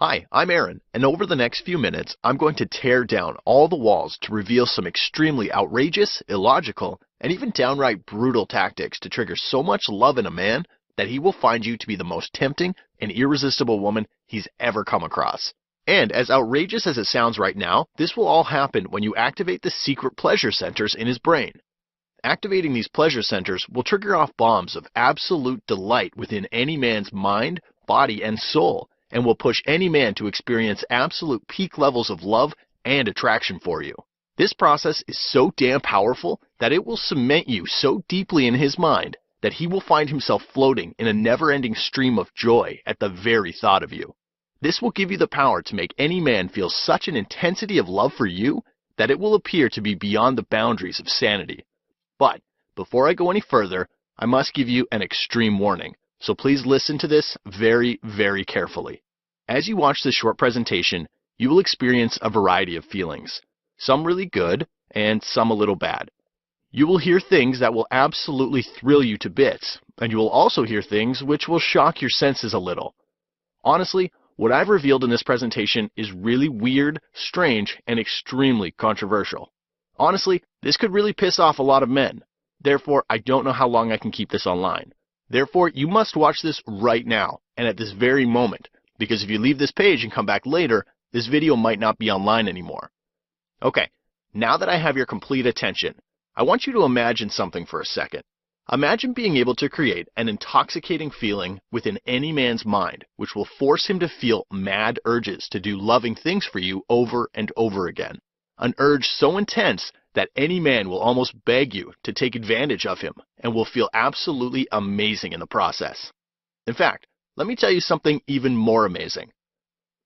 Hi, I'm Aaron, and over the next few minutes, I'm going to tear down all the walls to reveal some extremely outrageous, illogical, and even downright brutal tactics to trigger so much love in a man that he will find you to be the most tempting and irresistible woman he's ever come across. And as outrageous as it sounds right now, this will all happen when you activate the secret pleasure centers in his brain. Activating these pleasure centers will trigger off bombs of absolute delight within any man's mind, body, and soul, and will push any man to experience absolute peak levels of love and attraction for you. This process is so damn powerful that it will cement you so deeply in his mind that he will find himself floating in a never-ending stream of joy at the very thought of you. This will give you the power to make any man feel such an intensity of love for you that it will appear to be beyond the boundaries of sanity. But before I go any further, I must give you an extreme warning, so please listen to this very, very carefully. As you watch this short presentation, you will experience a variety of feelings, some really good and some a little bad. You will hear things that will absolutely thrill you to bits, and you will also hear things which will shock your senses a little. Honestly, what I've revealed in this presentation is really weird, strange, and extremely controversial. Honestly, this could really piss off a lot of men. Therefore, I don't know how long I can keep this online. Therefore, you must watch this right now, and at this very moment, because if you leave this page and come back later, this video might not be online anymore. Okay, now that I have your complete attention, I want you to imagine something for a second. Imagine being able to create an intoxicating feeling within any man's mind, which will force him to feel mad urges to do loving things for you over and over again. An urge so intense that any man will almost beg you to take advantage of him and will feel absolutely amazing in the process. In fact, let me tell you something even more amazing.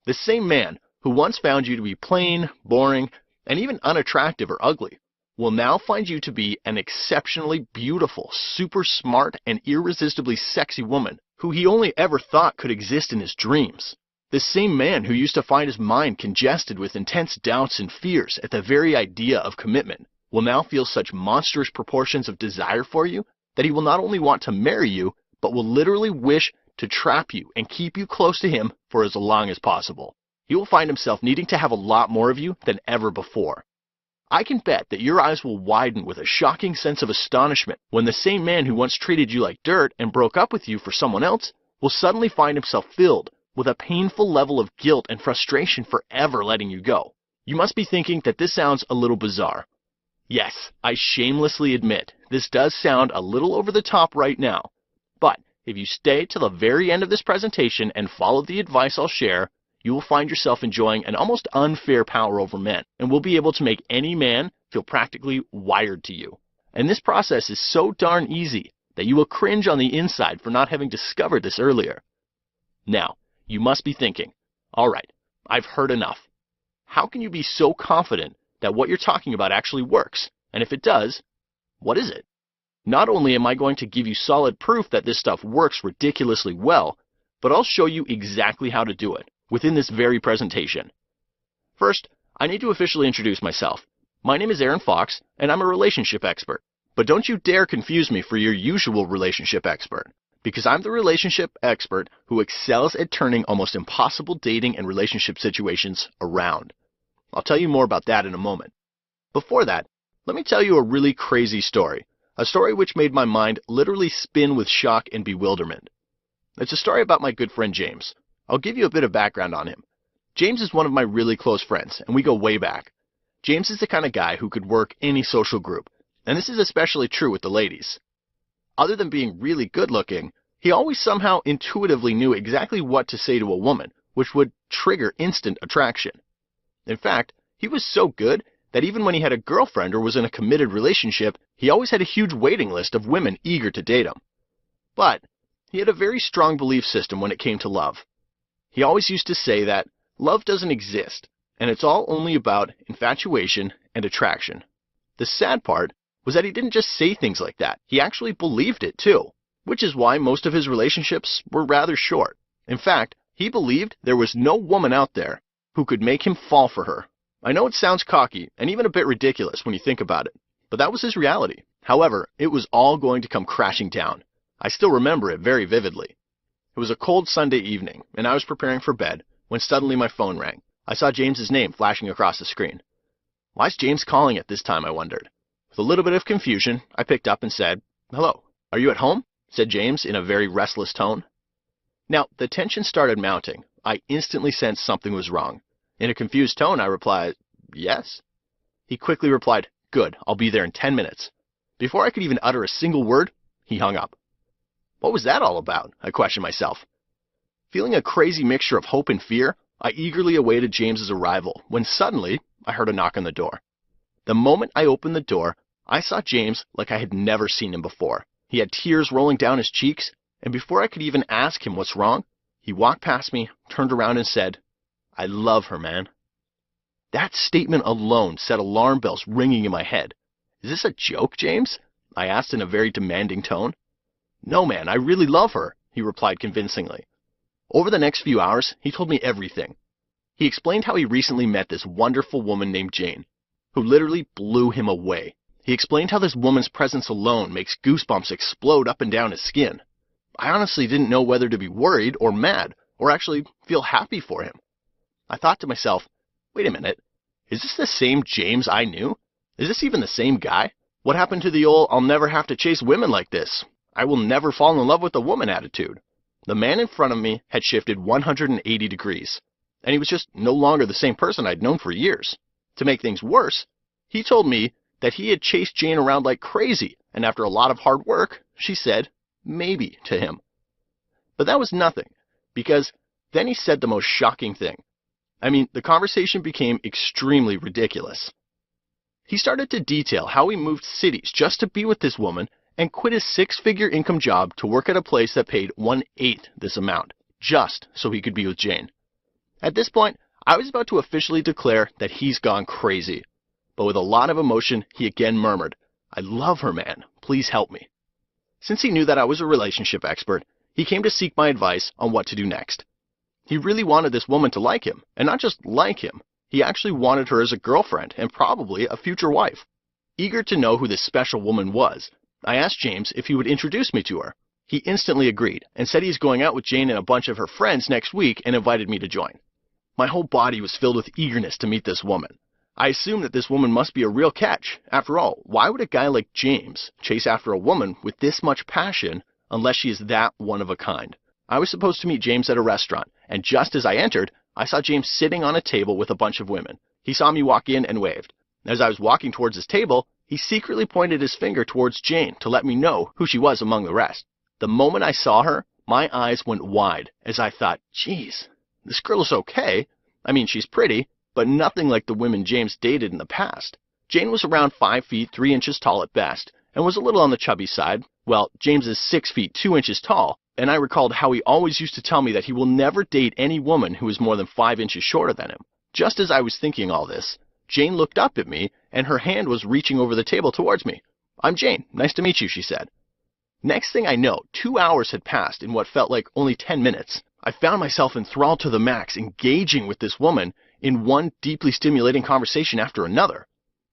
The same man who once found you to be plain, boring, and even unattractive or ugly will now find you to be an exceptionally beautiful, super smart, and irresistibly sexy woman who he only ever thought could exist in his dreams. The same man who used to find his mind congested with intense doubts and fears at the very idea of commitment will now feel such monstrous proportions of desire for you that he will not only want to marry you, but will literally wish to trap you and keep you close to him for as long as possible. He will find himself needing to have a lot more of you than ever before. I can bet that your eyes will widen with a shocking sense of astonishment when the same man who once treated you like dirt and broke up with you for someone else will suddenly find himself filled with a painful level of guilt and frustration for ever letting you go. You must be thinking that this sounds a little bizarre. Yes, I shamelessly admit this does sound a little over the top right now. But if you stay till the very end of this presentation and follow the advice I'll share, you will find yourself enjoying an almost unfair power over men and will be able to make any man feel practically wired to you. And this process is so darn easy that you will cringe on the inside for not having discovered this earlier. Now, you must be thinking, all right, I've heard enough. How can you be so confident that what you're talking about actually works? And if it does, what is it? Not only am I going to give you solid proof that this stuff works ridiculously well, but I'll show you exactly how to do it within this very presentation. First, I need to officially introduce myself. My name is Aaron Fox, and I'm a relationship expert. But don't you dare confuse me for your usual relationship expert, because I'm the relationship expert who excels at turning almost impossible dating and relationship situations around. I'll tell you more about that in a moment. Before that, let me tell you a really crazy story, a story which made my mind literally spin with shock and bewilderment. It's a story about my good friend James. I'll give you a bit of background on him. James is one of my really close friends, and we go way back. James is the kind of guy who could work any social group, and this is especially true with the ladies. Other than being really good looking, he always somehow intuitively knew exactly what to say to a woman, which would trigger instant attraction. In fact, he was so good that even when he had a girlfriend or was in a committed relationship, he always had a huge waiting list of women eager to date him. But he had a very strong belief system when it came to love. He always used to say that love doesn't exist, and it's all only about infatuation and attraction. The sad part was that he didn't just say things like that, he actually believed it too, which is why most of his relationships were rather short. In fact, he believed there was no woman out there who could make him fall for her. I know it sounds cocky and even a bit ridiculous when you think about it, but that was his reality. However, it was all going to come crashing down. I still remember it very vividly. It was a cold Sunday evening, and I was preparing for bed when suddenly my phone rang. I saw James's name flashing across the screen. Why's James calling at this time, I wondered. With a little bit of confusion, I picked up and said, "Hello, are you at home?" said James in a very restless tone. Now, the tension started mounting. I instantly sensed something was wrong. In a confused tone, I replied, "Yes." He quickly replied, "Good, I'll be there in 10 minutes. Before I could even utter a single word, he hung up. What was that all about? I questioned myself. Feeling a crazy mixture of hope and fear, I eagerly awaited James's arrival when suddenly I heard a knock on the door. The moment I opened the door, I saw James like I had never seen him before. He had tears rolling down his cheeks, and before I could even ask him what's wrong, he walked past me, turned around and said, "I love her, man." That statement alone set alarm bells ringing in my head. "Is this a joke, James?" I asked in a very demanding tone. "No, man, I really love her," he replied convincingly. Over the next few hours, he told me everything. He explained how he recently met this wonderful woman named Jane, who literally blew him away. He explained how this woman's presence alone makes goosebumps explode up and down his skin. I honestly didn't know whether to be worried or mad, or actually feel happy for him. I thought to myself, wait a minute, is this the same James I knew? Is this even the same guy? What happened to the old, "I'll never have to chase women like this. I will never fall in love with a woman" attitude? The man in front of me had shifted 180 degrees, and he was just no longer the same person I'd known for years. To make things worse, he told me that he had chased Jane around like crazy, and after a lot of hard work, she said maybe to him. But that was nothing, because then he said the most shocking thing. I mean, the conversation became extremely ridiculous. He started to detail how he moved cities just to be with this woman and quit his 6-figure income job to work at a place that paid 1/8 this amount, just so he could be with Jane. At this point, I was about to officially declare that he's gone crazy. But with a lot of emotion, he again murmured, "I love her, man. Please help me." Since he knew that I was a relationship expert, he came to seek my advice on what to do next. He really wanted this woman to like him, and not just like him. He actually wanted her as a girlfriend and probably a future wife. Eager to know who this special woman was, I asked James if he would introduce me to her. He instantly agreed and said he's going out with Jane and a bunch of her friends next week and invited me to join. My whole body was filled with eagerness to meet this woman. I assumed that this woman must be a real catch. After all, why would a guy like James chase after a woman with this much passion unless she is that one of a kind? I was supposed to meet James at a restaurant, and just as I entered, I saw James sitting on a table with a bunch of women. He saw me walk in and waved. As I was walking towards his table, he secretly pointed his finger towards Jane to let me know who she was among the rest. The moment I saw her, my eyes went wide as I thought, geez, this girl is okay. I mean, she's pretty, but nothing like the women James dated in the past. Jane was around 5 feet 3 inches tall at best, and was a little on the chubby side. Well, James is 6 feet 2 inches tall, and I recalled how he always used to tell me that he will never date any woman who is more than 5 inches shorter than him. Just as I was thinking all this, Jane looked up at me, and her hand was reaching over the table towards me. "I'm Jane. Nice to meet you," she said. Next thing I know, 2 hours had passed in what felt like only 10 minutes. I found myself enthralled to the max, engaging with this woman in one deeply stimulating conversation after another.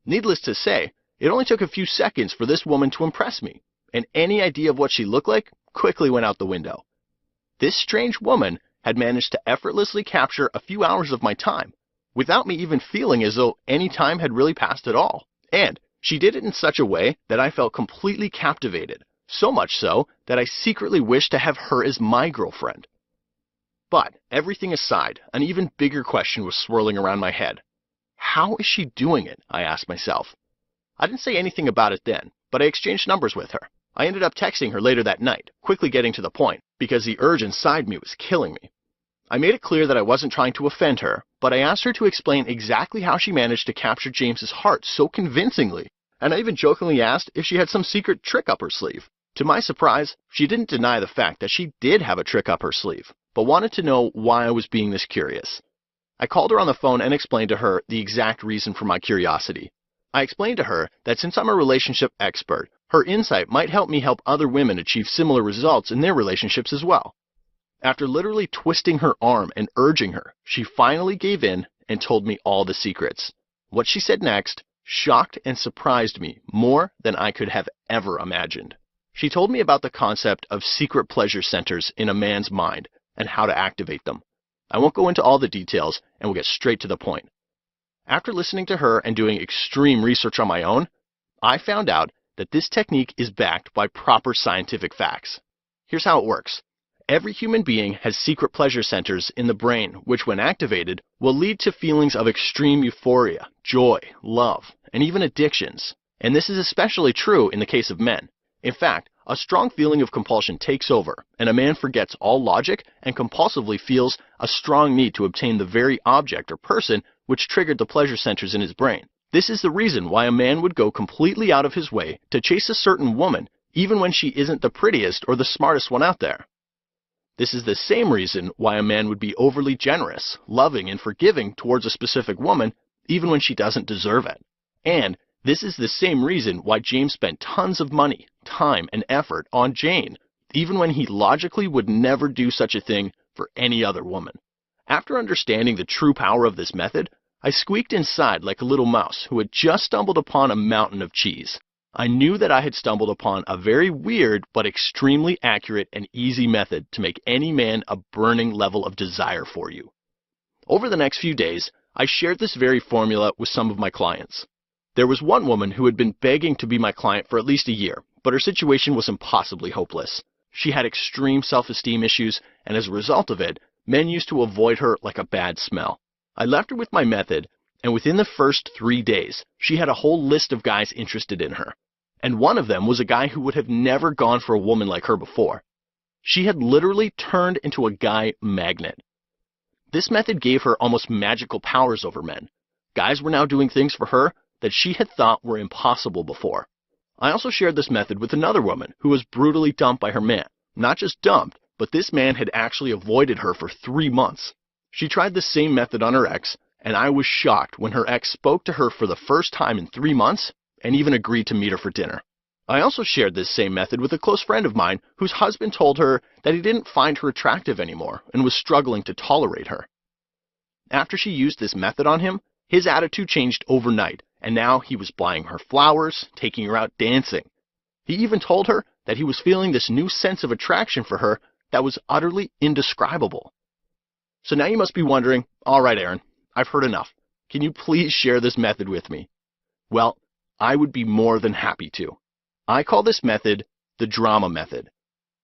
Needless to say, it only took a few seconds for this woman to impress me, and any idea of what she looked like quickly went out the window. This strange woman had managed to effortlessly capture a few hours of my time, without me even feeling as though any time had really passed at all. And she did it in such a way that I felt completely captivated, so much so that I secretly wished to have her as my girlfriend. But everything aside, an even bigger question was swirling around my head. How is she doing it? I asked myself. I didn't say anything about it then, but I exchanged numbers with her. I ended up texting her later that night, quickly getting to the point, because the urge inside me was killing me. I made it clear that I wasn't trying to offend her, but I asked her to explain exactly how she managed to capture James's heart so convincingly, and I even jokingly asked if she had some secret trick up her sleeve. To my surprise, she didn't deny the fact that she did have a trick up her sleeve, but wanted to know why I was being this curious. I called her on the phone and explained to her the exact reason for my curiosity. I explained to her that since I'm a relationship expert, her insight might help me help other women achieve similar results in their relationships as well. After literally twisting her arm and urging her, she finally gave in and told me all the secrets. What she said next shocked and surprised me more than I could have ever imagined. She told me about the concept of secret pleasure centers in a man's mind and how to activate them. I won't go into all the details and we'll get straight to the point. After listening to her and doing extreme research on my own, I found out that this technique is backed by proper scientific facts. Here's how it works. Every human being has secret pleasure centers in the brain, which when activated will lead to feelings of extreme euphoria, joy, love, and even addictions. And this is especially true in the case of men. In fact, a strong feeling of compulsion takes over, and a man forgets all logic and compulsively feels a strong need to obtain the very object or person which triggered the pleasure centers in his brain. This is the reason why a man would go completely out of his way to chase a certain woman, even when she isn't the prettiest or the smartest one out there. This is the same reason why a man would be overly generous, loving, and forgiving towards a specific woman, even when she doesn't deserve it. And this is the same reason why James spent tons of money, time, and effort on Jane, even when he logically would never do such a thing for any other woman. After understanding the true power of this method, I squeaked inside like a little mouse who had just stumbled upon a mountain of cheese. I knew that I had stumbled upon a very weird but extremely accurate and easy method to make any man a burning level of desire for you. Over the next few days, I shared this very formula with some of my clients. There was one woman who had been begging to be my client for at least a year, but her situation was impossibly hopeless. She had extreme self-esteem issues, and as a result of it, men used to avoid her like a bad smell. I left her with my method, and within the first 3 days, she had a whole list of guys interested in her. And one of them was a guy who would have never gone for a woman like her before. She had literally turned into a guy magnet. This method gave her almost magical powers over men. Guys were now doing things for her that she had thought were impossible before. I also shared this method with another woman who was brutally dumped by her man. Not just dumped, but this man had actually avoided her for 3 months. She tried the same method on her ex, and I was shocked when her ex spoke to her for the first time in 3 months and even agreed to meet her for dinner. I also shared this same method with a close friend of mine whose husband told her that he didn't find her attractive anymore and was struggling to tolerate her. After she used this method on him, his attitude changed overnight, and now he was buying her flowers, taking her out dancing. He even told her that he was feeling this new sense of attraction for her that was utterly indescribable. So now you must be wondering, all right, Aaron, I've heard enough. Can you please share this method with me? Well, I would be more than happy to. I call this method the drama method.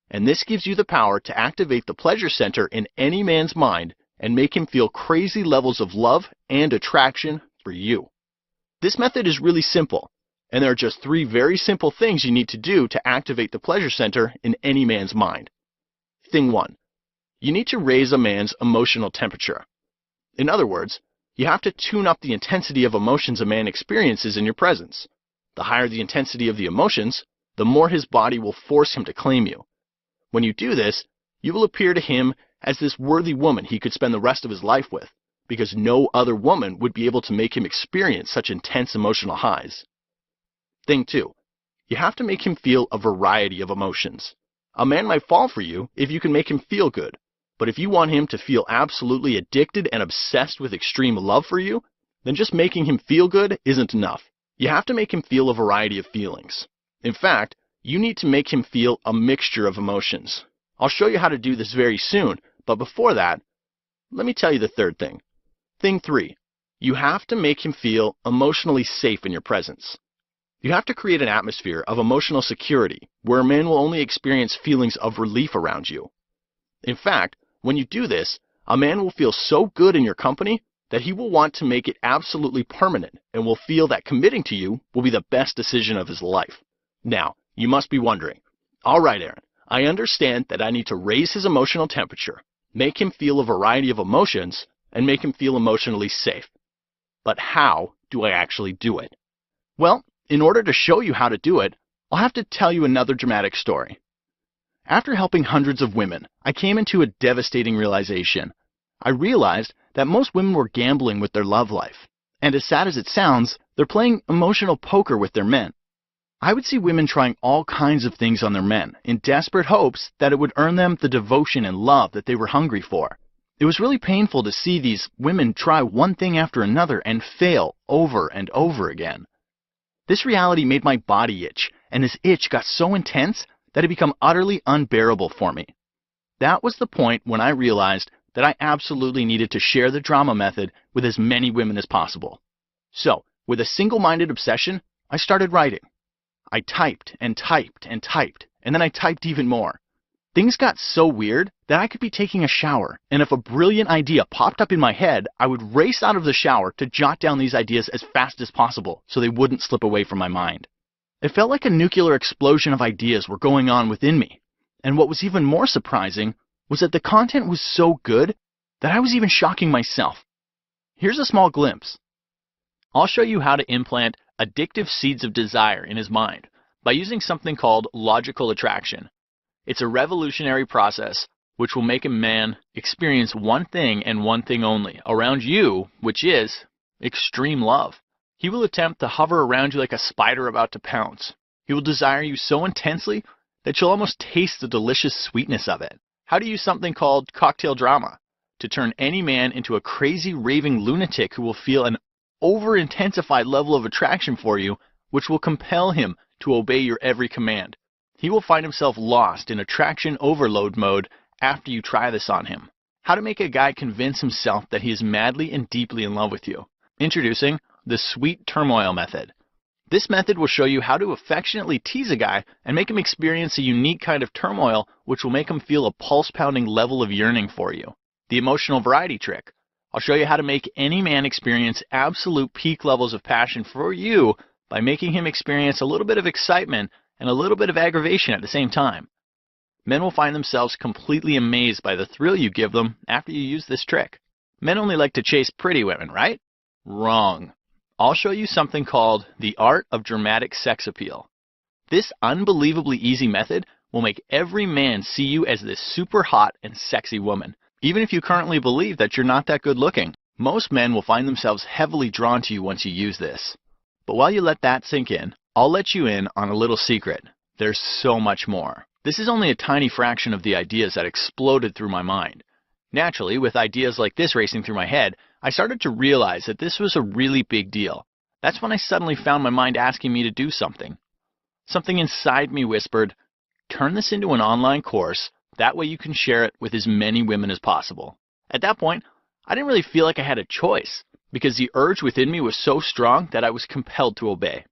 And this gives you the power to activate the pleasure center in any man's mind and make him feel crazy levels of love and attraction for you. This method is really simple, and there are just 3 very simple things you need to do to activate the pleasure center in any man's mind. Thing 1. You need to raise a man's emotional temperature. In other words, you have to tune up the intensity of emotions a man experiences in your presence. The higher the intensity of the emotions, the more his body will force him to claim you. When you do this, you will appear to him as this worthy woman he could spend the rest of his life with, because no other woman would be able to make him experience such intense emotional highs. Thing 2. You have to make him feel a variety of emotions. A man might fall for you if you can make him feel good, but if you want him to feel absolutely addicted and obsessed with extreme love for you, then just making him feel good isn't enough. You have to make him feel a variety of feelings. In fact, you need to make him feel a mixture of emotions. I'll show you how to do this very soon, but before that, let me tell you the third thing. Thing 3. You have to make him feel emotionally safe in your presence. You have to create an atmosphere of emotional security where a man will only experience feelings of relief around you. In fact, when you do this, a man will feel so good in your company that he will want to make it absolutely permanent and will feel that committing to you will be the best decision of his life. Now, you must be wondering, all right, Aaron, I understand that I need to raise his emotional temperature, make him feel a variety of emotions, and make him feel emotionally safe. But how do I actually do it? Well, in order to show you how to do it, I'll have to tell you another dramatic story. After helping hundreds of women, I came into a devastating realization. I realized that most women were gambling with their love life. And as sad as it sounds, they're playing emotional poker with their men. I would see women trying all kinds of things on their men in desperate hopes that it would earn them the devotion and love that they were hungry for. It was really painful to see these women try one thing after another and fail over and over again. This reality made my body itch, and this itch got so intense that it became utterly unbearable for me. That was the point when I realized that I absolutely needed to share the drama method with as many women as possible. So, with a single-minded obsession, I started writing. I typed and typed and typed, and then I typed even more. Things got so weird that I could be taking a shower, and if a brilliant idea popped up in my head, I would race out of the shower to jot down these ideas as fast as possible so they wouldn't slip away from my mind. It felt like a nuclear explosion of ideas were going on within me, and what was even more surprising was that the content was so good that I was even shocking myself. Here's a small glimpse. I'll show you how to implant addictive seeds of desire in his mind by using something called logical attraction. It's a revolutionary process which will make a man experience one thing and one thing only around you, which is extreme love. He will attempt to hover around you like a spider about to pounce. He will desire you so intensely that you'll almost taste the delicious sweetness of it. How to use something called cocktail drama to turn any man into a crazy raving lunatic who will feel an over-intensified level of attraction for you, which will compel him to obey your every command. He will find himself lost in attraction overload mode after you try this on him. How to make a guy convince himself that he is madly and deeply in love with you. Introducing the sweet turmoil method. This method will show you how to affectionately tease a guy and make him experience a unique kind of turmoil which will make him feel a pulse-pounding level of yearning for you. The emotional variety trick. I'll show you how to make any man experience absolute peak levels of passion for you by making him experience a little bit of excitement and a little bit of aggravation at the same time. Men will find themselves completely amazed by the thrill you give them after you use this trick. Men only like to chase pretty women, right? Wrong. I'll show you something called the art of dramatic sex appeal. This unbelievably easy method will make every man see you as this super hot and sexy woman, even if you currently believe that you're not that good looking. Most men will find themselves heavily drawn to you once you use this. But while you let that sink in, I'll let you in on a little secret. There's so much more. This is only a tiny fraction of the ideas that exploded through my mind. Naturally, with ideas like this racing through my head, I started to realize that this was a really big deal. That's when I suddenly found my mind asking me to do something. Something inside me whispered, turn this into an online course, that way you can share it with as many women as possible. At that point, I didn't really feel like I had a choice, because the urge within me was so strong that I was compelled to obey.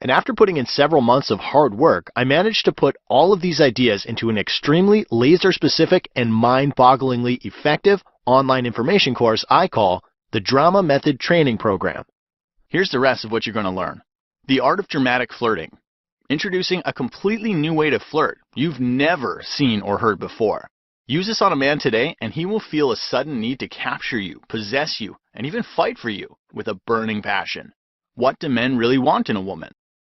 And after putting in several months of hard work, I managed to put all of these ideas into an extremely laser-specific and mind-bogglingly effective online information course I call the Drama Method Training Program. Here's the rest of what you're going to learn. The art of dramatic flirting. Introducing a completely new way to flirt you've never seen or heard before. Use this on a man today and he will feel a sudden need to capture you, possess you, and even fight for you with a burning passion. What do men really want in a woman?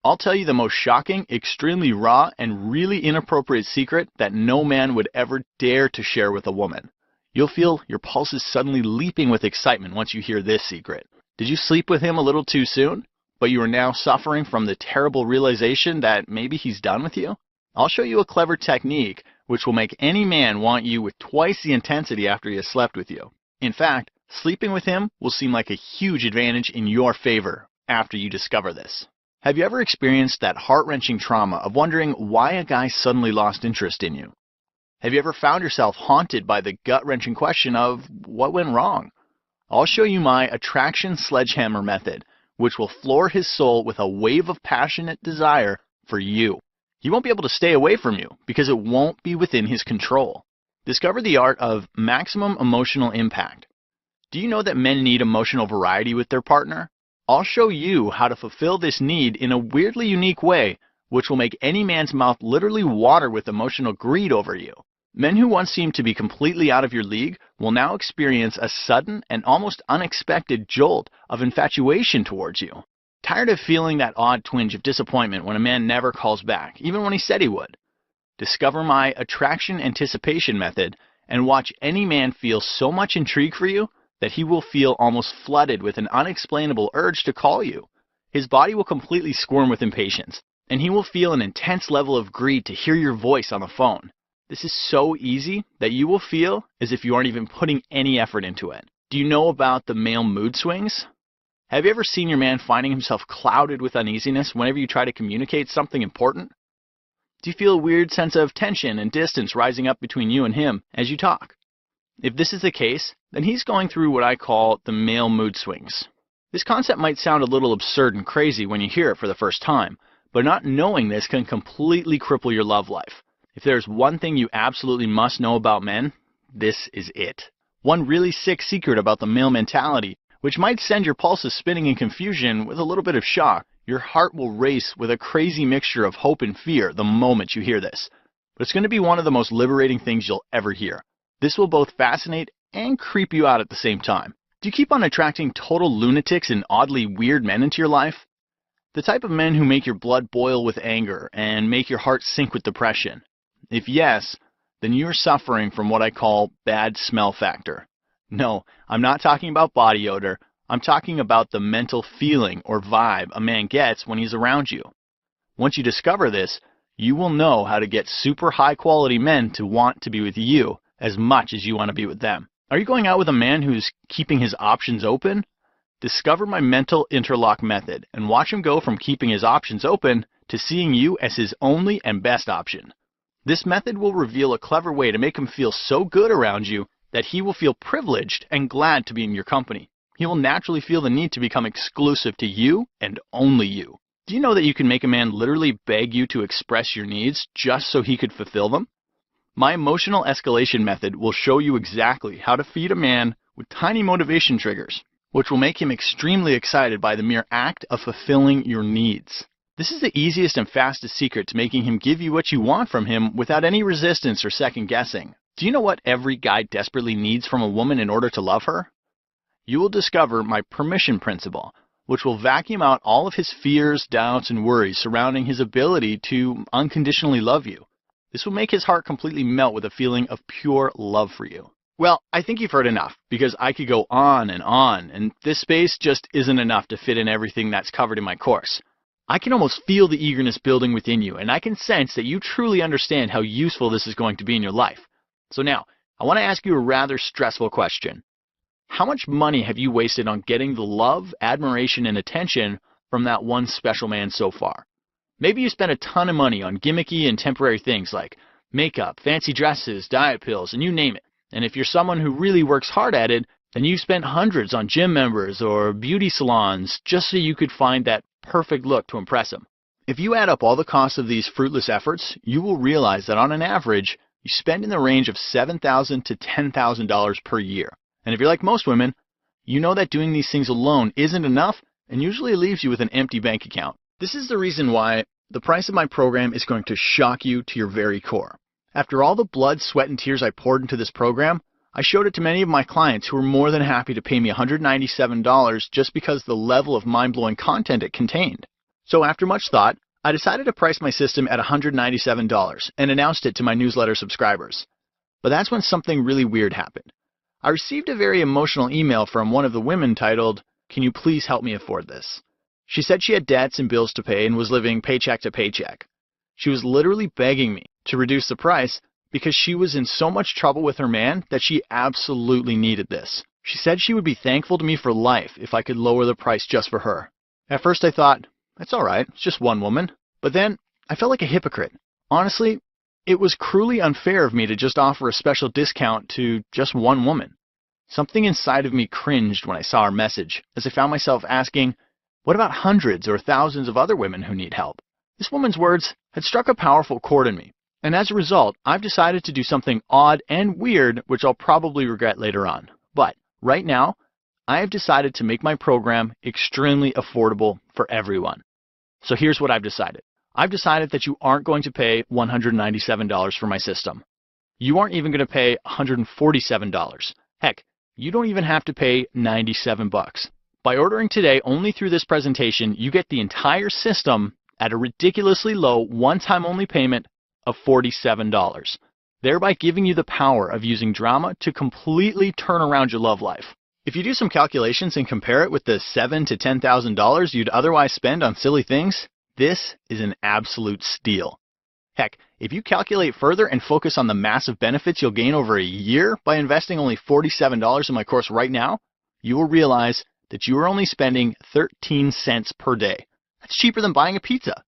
I'll tell you the most shocking, extremely raw, and really inappropriate secret that no man would ever dare to share with a woman. You'll feel your pulses suddenly leaping with excitement once you hear this secret. Did you sleep with him a little too soon, but you are now suffering from the terrible realization that maybe he's done with you? I'll show you a clever technique which will make any man want you with twice the intensity after he has slept with you. In fact, sleeping with him will seem like a huge advantage in your favor after you discover this. Have you ever experienced that heart-wrenching trauma of wondering why a guy suddenly lost interest in you? Have you ever found yourself haunted by the gut-wrenching question of what went wrong? I'll show you my attraction sledgehammer method, which will floor his soul with a wave of passionate desire for you. He won't be able to stay away from you because it won't be within his control. Discover the art of maximum emotional impact. Do you know that men need emotional variety with their partner? I'll show you how to fulfill this need in a weirdly unique way, which will make any man's mouth literally water with emotional greed over you. Men who once seemed to be completely out of your league will now experience a sudden and almost unexpected jolt of infatuation towards you. Tired of feeling that odd twinge of disappointment when a man never calls back, even when he said he would? Discover my attraction anticipation method and watch any man feel so much intrigue for you that he will feel almost flooded with an unexplainable urge to call you. His body will completely squirm with impatience, and he will feel an intense level of greed to hear your voice on the phone. This is so easy that you will feel as if you aren't even putting any effort into it. Do you know about the male mood swings? Have you ever seen your man finding himself clouded with uneasiness whenever you try to communicate something important? Do you feel a weird sense of tension and distance rising up between you and him as you talk? If this is the case, then he's going through what I call the male mood swings. This concept might sound a little absurd and crazy when you hear it for the first time, but not knowing this can completely cripple your love life. If there's one thing you absolutely must know about men, this is it. One really sick secret about the male mentality, which might send your pulses spinning in confusion with a little bit of shock. Your heart will race with a crazy mixture of hope and fear the moment you hear this. But it's going to be one of the most liberating things you'll ever hear. This will both fascinate and creep you out at the same time. Do you keep on attracting total lunatics and oddly weird men into your life? The type of men who make your blood boil with anger and make your heart sink with depression? If yes, then you're suffering from what I call bad smell factor. No, I'm not talking about body odor. I'm talking about the mental feeling or vibe a man gets when he's around you. Once you discover this, you will know how to get super high quality men to want to be with you as much as you want to be with them. Are you going out with a man who's keeping his options open? Discover my mental interlock method and watch him go from keeping his options open to seeing you as his only and best option. This method will reveal a clever way to make him feel so good around you that he will feel privileged and glad to be in your company. He will naturally feel the need to become exclusive to you and only you. Do you know that you can make a man literally beg you to express your needs just so he could fulfill them? My emotional escalation method will show you exactly how to feed a man with tiny motivation triggers, which will make him extremely excited by the mere act of fulfilling your needs. This is the easiest and fastest secret to making him give you what you want from him without any resistance or second guessing. Do you know what every guy desperately needs from a woman in order to love her? You will discover my permission principle, which will vacuum out all of his fears, doubts, and worries surrounding his ability to unconditionally love you. This will make his heart completely melt with a feeling of pure love for you. Well, I think you've heard enough, because I could go on, and this space just isn't enough to fit in everything that's covered in my course. I can almost feel the eagerness building within you, and I can sense that you truly understand how useful this is going to be in your life. So now, I want to ask you a rather stressful question. How much money have you wasted on getting the love, admiration, and attention from that one special man so far? Maybe you spent a ton of money on gimmicky and temporary things like makeup, fancy dresses, diet pills, and you name it. And if you're someone who really works hard at it, then you've spent hundreds on gym members or beauty salons just so you could find that perfect look to impress him. If you add up all the costs of these fruitless efforts, you will realize that on an average, you spend in the range of $7,000 to $10,000 per year. And if you're like most women, you know that doing these things alone isn't enough and usually leaves you with an empty bank account. This is the reason why the price of my program is going to shock you to your very core. After all the blood, sweat, and tears I poured into this program, I showed it to many of my clients who were more than happy to pay me $197 just because of the level of mind-blowing content it contained. So after much thought, I decided to price my system at $197 and announced it to my newsletter subscribers. But that's when something really weird happened. I received a very emotional email from one of the women titled, "Can you please help me afford this?" She said she had debts and bills to pay and was living paycheck to paycheck. She was literally begging me to reduce the price because she was in so much trouble with her man that she absolutely needed this. She said she would be thankful to me for life if I could lower the price just for her. At first I thought, that's alright, it's just one woman. But then I felt like a hypocrite. Honestly, it was cruelly unfair of me to just offer a special discount to just one woman. Something inside of me cringed when I saw her message, as I found myself asking, what about hundreds or thousands of other women who need help? This woman's words had struck a powerful chord in me, and as a result, I've decided to do something odd and weird, which I'll probably regret later on. But right now, I have decided to make my program extremely affordable for everyone. So here's what I've decided. I've decided that you aren't going to pay $197 for my system. You aren't even going to pay $147. Heck, you don't even have to pay $97. By ordering today only through this presentation, you get the entire system at a ridiculously low one-time only payment of $47, thereby giving you the power of using drama to completely turn around your love life. If you do some calculations and compare it with the $7,000 to $10,000 you'd otherwise spend on silly things, this is an absolute steal. Heck, if you calculate further and focus on the massive benefits you'll gain over a year by investing only $47 in my course right now, you will realize that you are only spending 13 cents per day. That's cheaper than buying a pizza.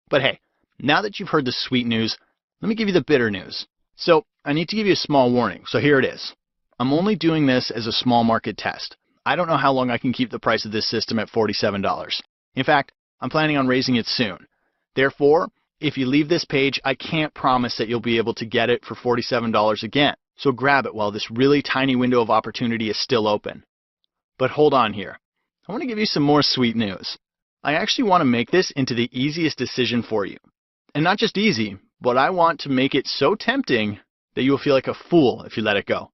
But hey, now that you've heard the sweet news, let me give you the bitter news. So I need to give you a small warning, so here it is. I'm only doing this as a small market test. I don't know how long I can keep the price of this system at $47. In fact, I'm planning on raising it soon. Therefore, if you leave this page, I can't promise that you'll be able to get it for $47 again. So grab it while this really tiny window of opportunity is still open. But hold on here. I want to give you some more sweet news. I actually want to make this into the easiest decision for you. And not just easy, but I want to make it so tempting that you will feel like a fool if you let it go.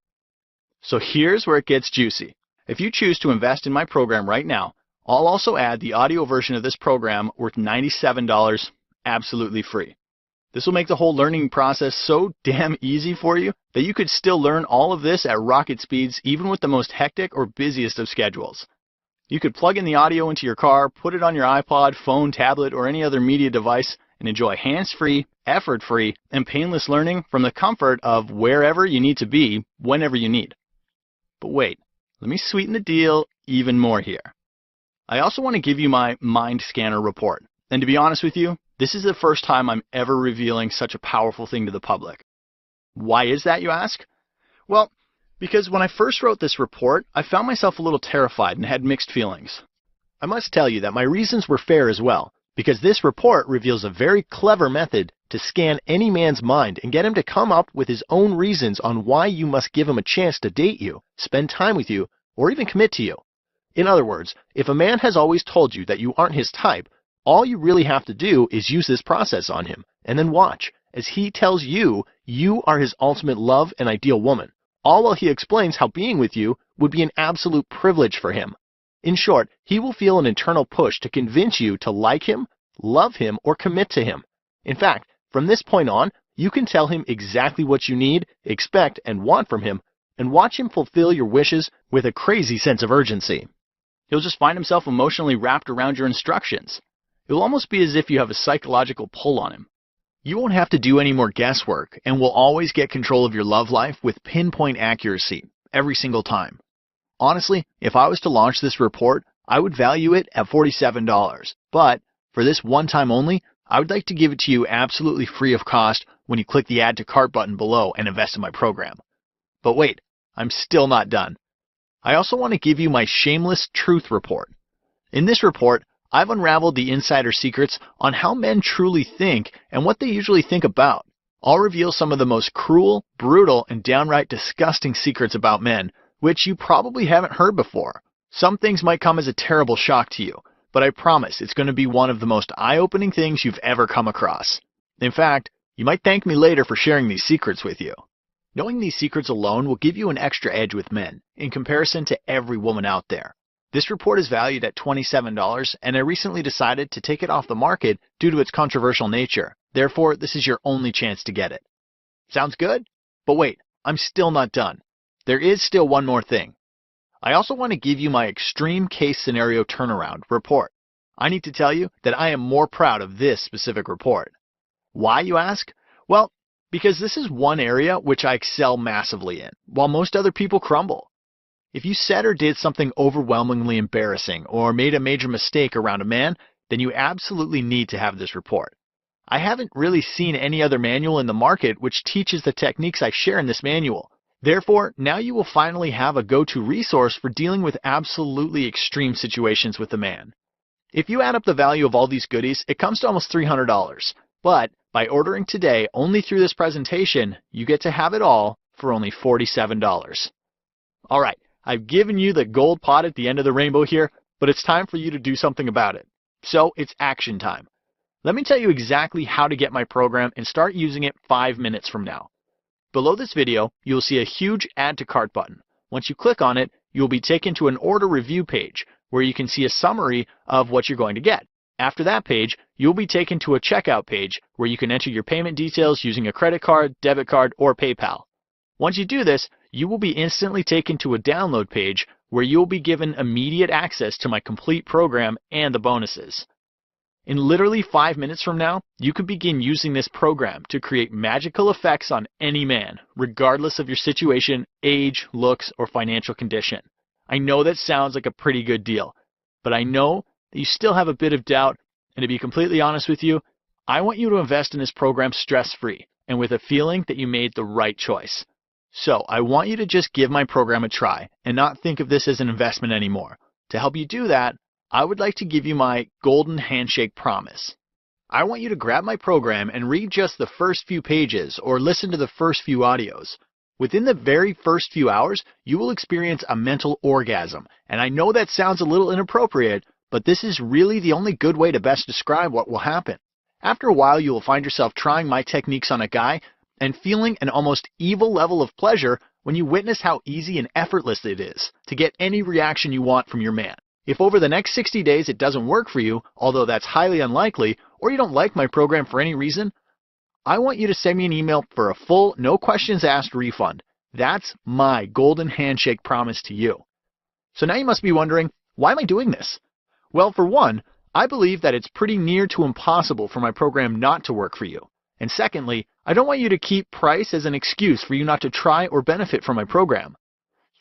So here's where it gets juicy. If you choose to invest in my program right now, I'll also add the audio version of this program worth $97 absolutely free. This will make the whole learning process so damn easy for you that you could still learn all of this at rocket speeds even with the most hectic or busiest of schedules. You could plug in the audio into your car, put it on your iPod, phone, tablet, or any other media device and enjoy hands-free, effort-free, and painless learning from the comfort of wherever you need to be, whenever you need. But wait, let me sweeten the deal even more here. I also want to give you my Mind Scanner report. And to be honest with you, this is the first time I'm ever revealing such a powerful thing to the public. Why is that, you ask? Well, because when I first wrote this report, I found myself a little terrified and had mixed feelings. I must tell you that my reasons were fair as well, because this report reveals a very clever method to scan any man's mind and get him to come up with his own reasons on why you must give him a chance to date you, spend time with you, or even commit to you. In other words, if a man has always told you that you aren't his type, all you really have to do is use this process on him, and then watch as he tells you you are his ultimate love and ideal woman, all while he explains how being with you would be an absolute privilege for him. In short, he will feel an internal push to convince you to like him, love him, or commit to him. In fact, from this point on, you can tell him exactly what you need, expect, and want from him, and watch him fulfill your wishes with a crazy sense of urgency. He'll just find himself emotionally wrapped around your instructions. It will almost be as if you have a psychological pull on him. You won't have to do any more guesswork and will always get control of your love life with pinpoint accuracy every single time. Honestly, if I was to launch this report, I would value it at $47. But for this one time only, I would like to give it to you absolutely free of cost when you click the Add to Cart button below and invest in my program. But wait, I'm still not done. I also want to give you my shameless truth report. In this report, I've unraveled the insider secrets on how men truly think and what they usually think about. I'll reveal some of the most cruel, brutal, and downright disgusting secrets about men, which you probably haven't heard before. Some things might come as a terrible shock to you, but I promise it's going to be one of the most eye-opening things you've ever come across. In fact, you might thank me later for sharing these secrets with you. Knowing these secrets alone will give you an extra edge with men, in comparison to every woman out there. This report is valued at $27, and I recently decided to take it off the market due to its controversial nature. Therefore, this is your only chance to get it. Sounds good? But wait, I'm still not done. There is still one more thing. I also want to give you my extreme case scenario turnaround report. I need to tell you that I am more proud of this specific report. Why, you ask? Well, because this is one area which I excel massively in, while most other people crumble. If you said or did something overwhelmingly embarrassing or made a major mistake around a man, then you absolutely need to have this report. I haven't really seen any other manual in the market which teaches the techniques I share in this manual. Therefore, now you will finally have a go-to resource for dealing with absolutely extreme situations with a man. If you add up the value of all these goodies, it comes to almost $300. But by ordering today only through this presentation, you get to have it all for only $47. All right. I've given you the gold pot at the end of the rainbow here, but it's time for you to do something about it. So it's action time. Let me tell you exactly how to get my program and start using it 5 minutes from now. Below this video, you'll see a huge Add to Cart button. Once you click on it, you'll be taken to an order review page where you can see a summary of what you're going to get. After that page, you'll be taken to a checkout page where you can enter your payment details using a credit card, debit card, or PayPal. Once you do this, you will be instantly taken to a download page where you'll be given immediate access to my complete program and the bonuses. In literally 5 minutes from now, you can begin using this program to create magical effects on any man, regardless of your situation, age, looks, or financial condition. I know that sounds like a pretty good deal, but I know that you still have a bit of doubt, and to be completely honest with you, I want you to invest in this program stress-free and with a feeling that you made the right choice. So I want you to just give my program a try and not think of this as an investment anymore. To help you do that, I would like to give you my golden handshake promise. I want you to grab my program and read just the first few pages or listen to the first few audios. Within the very first few hours, you will experience a mental orgasm. And I know that sounds a little inappropriate, but this is really the only good way to best describe what will happen. After a while, you will find yourself trying my techniques on a guy and feeling an almost evil level of pleasure when you witness how easy and effortless it is to get any reaction you want from your man. If over the next 60 days it doesn't work for you, although that's highly unlikely, or you don't like my program for any reason, I want you to send me an email for a full, no questions asked refund. That's my golden handshake promise to you. So now you must be wondering, why am I doing this? Well, for one, I believe that it's pretty near to impossible for my program not to work for you. And secondly, I don't want you to keep price as an excuse for you not to try or benefit from my program.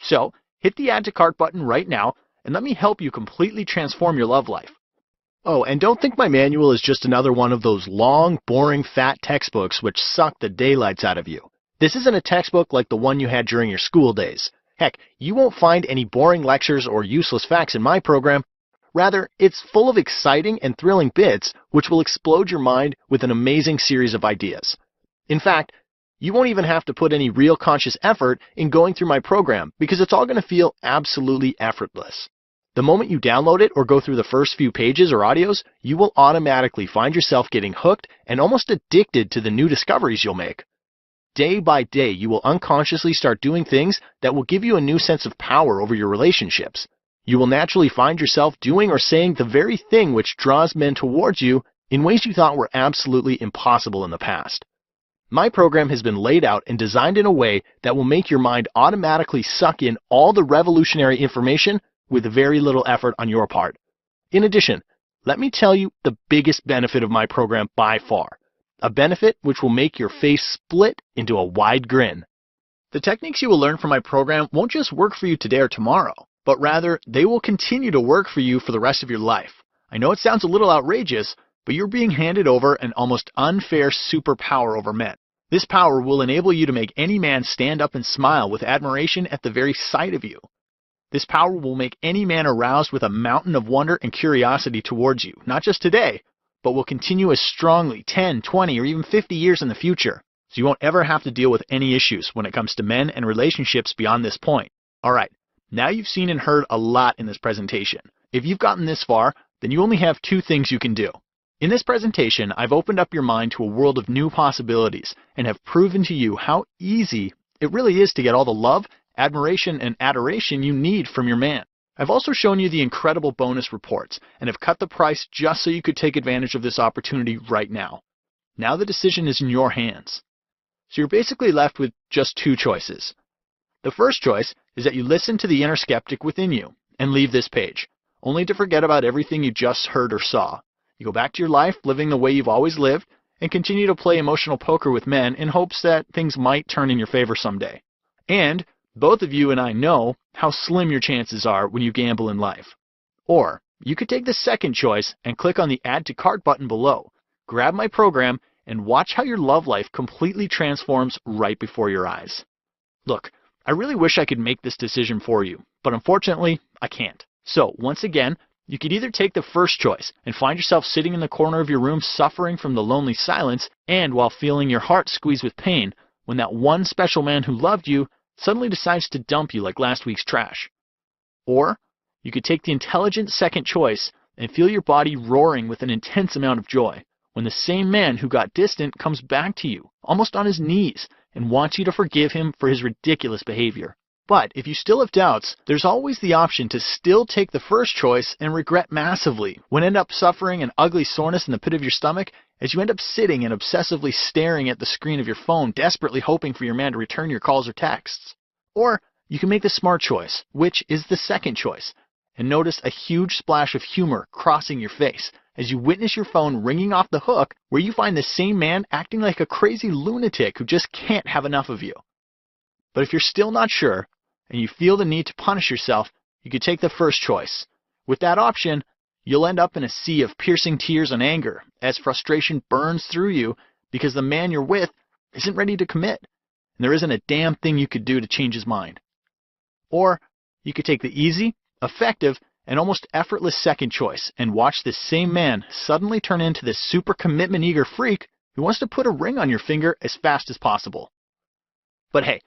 So hit the add to cart button right now and let me help you completely transform your love life. Oh, and don't think my manual is just another one of those long, boring, fat textbooks which suck the daylights out of you. This isn't a textbook like the one you had during your school days. Heck, you won't find any boring lectures or useless facts in my program. Rather, it's full of exciting and thrilling bits which will explode your mind with an amazing series of ideas. In fact, you won't even have to put any real conscious effort in going through my program because it's all going to feel absolutely effortless. The moment you download it or go through the first few pages or audios, you will automatically find yourself getting hooked and almost addicted to the new discoveries you'll make. Day by day, you will unconsciously start doing things that will give you a new sense of power over your relationships. You will naturally find yourself doing or saying the very thing which draws men towards you in ways you thought were absolutely impossible in the past. My program has been laid out and designed in a way that will make your mind automatically suck in all the revolutionary information with very little effort on your part. In addition, let me tell you the biggest benefit of my program by far. A benefit which will make your face split into a wide grin. The techniques you will learn from my program won't just work for you today or tomorrow, but rather they will continue to work for you for the rest of your life. I know it sounds a little outrageous, but you're being handed over an almost unfair superpower over men. This power will enable you to make any man stand up and smile with admiration at the very sight of you. This power will make any man aroused with a mountain of wonder and curiosity towards you, not just today, but will continue as strongly 10, 20, or even 50 years in the future, so you won't ever have to deal with any issues when it comes to men and relationships beyond this point. Alright, now you've seen and heard a lot in this presentation. If you've gotten this far, then you only have two things you can do. In this presentation, I've opened up your mind to a world of new possibilities and have proven to you how easy it really is to get all the love, admiration, and adoration you need from your man. I've also shown you the incredible bonus reports and have cut the price just so you could take advantage of this opportunity right now. Now the decision is in your hands. So you're basically left with just two choices. The first choice is that you listen to the inner skeptic within you and leave this page, only to forget about everything you just heard or saw. You go back to your life living the way you've always lived and continue to play emotional poker with men in hopes that things might turn in your favor someday. And both of you and I know how slim your chances are when you gamble in life. Or you could take the second choice and click on the Add to Cart button below, grab my program, and watch how your love life completely transforms right before your eyes. Look, I really wish I could make this decision for you, but unfortunately, I can't. So once again, you could either take the first choice and find yourself sitting in the corner of your room suffering from the lonely silence and while feeling your heart squeeze with pain when that one special man who loved you suddenly decides to dump you like last week's trash. Or you could take the intelligent second choice and feel your body roaring with an intense amount of joy when the same man who got distant comes back to you, almost on his knees, and wants you to forgive him for his ridiculous behavior. But if you still have doubts, there's always the option to still take the first choice and regret massively when end up suffering an ugly soreness in the pit of your stomach as you end up sitting and obsessively staring at the screen of your phone, desperately hoping for your man to return your calls or texts. Or you can make the smart choice, which is the second choice, and notice a huge splash of humor crossing your face as you witness your phone ringing off the hook where you find the same man acting like a crazy lunatic who just can't have enough of you. But if you're still not sure, and you feel the need to punish yourself, you could take the first choice. With that option, you'll end up in a sea of piercing tears and anger as frustration burns through you because the man you're with isn't ready to commit. and there isn't a damn thing you could do to change his mind. Or you could take the easy, effective, and almost effortless second choice and watch this same man suddenly turn into this super commitment eager freak who wants to put a ring on your finger as fast as possible. But hey,